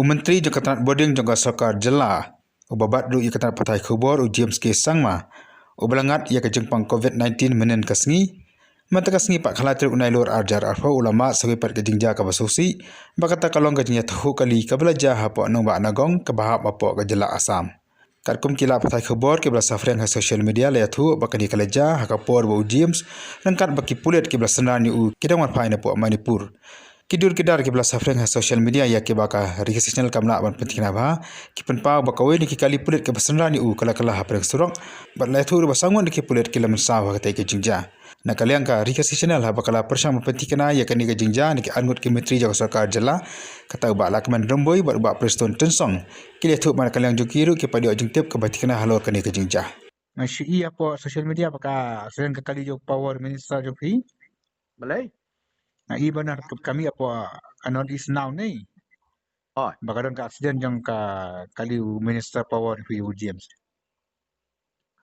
Menteri Jangkatan Boding Jangka Sarkar Jela, ubabat du ikatan patai khubor James K. Sangma, ubalangat ia kejengpang COVID-19 menen kasngi, mata kasngi pak khalatir unai lor arjar arfa ulama sawi pat kejengja ka basusi, bakata kalong kejengnya tahu kali kabelaja hapo anong ba anagong kabahap apo ka Jela Asam. Karkum kila patai khubor ke belas safrian ha social media la tu bakani kaleja hakapor ba James rangkat baki pulet ke belas senani u kidawan paina po Manipur. Kidur kidar ke belas safreng ha social media ya ke baka registrational kamla ban penting ba ki penpa baka we ni ki kali pulet ke basandra ni u kala kala ha prek surok bat la thur basangon ki pulet ke lamun sa ha ke jingja na kalian ka registrational ha bakala persam penting kana ya kan ke jingja ni ki angut ki menteri jaga sarkar jela kata ba la kemen romboi bat ba preston tensong ki le thu man kalian jukiru ki padio jingtep ke batikana halor kan ke jingja masih iya po social media baka sering kali jok power minister jok hi Balai? na iba na kami apa anon is now ni Oh, bakaron ka accident yang ka kaliu minister power fi James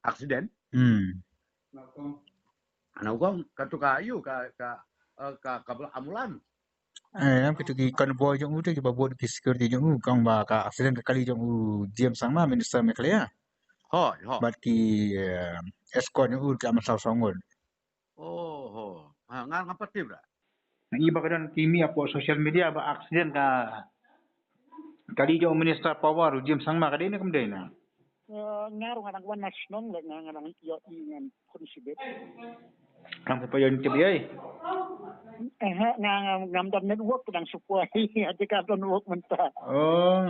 aksiden. Ano kong katuka ayu ka amulan. am kitu ki convoy jong uti ki babot ki security jong kang ba ka accident ka kali jong James sang ma minister meklea Ho. bat ki escort jong ka masal songon Oh. Nga pati bra. na iba kadon kimi apa social media ba accident ka kali jong minister power James sang ma kadina kumdena Ngaro nga nagwan national nga iyo ingan konsibet. ang papayon ti biyay Nga network lang supuay at ka network man ta. oh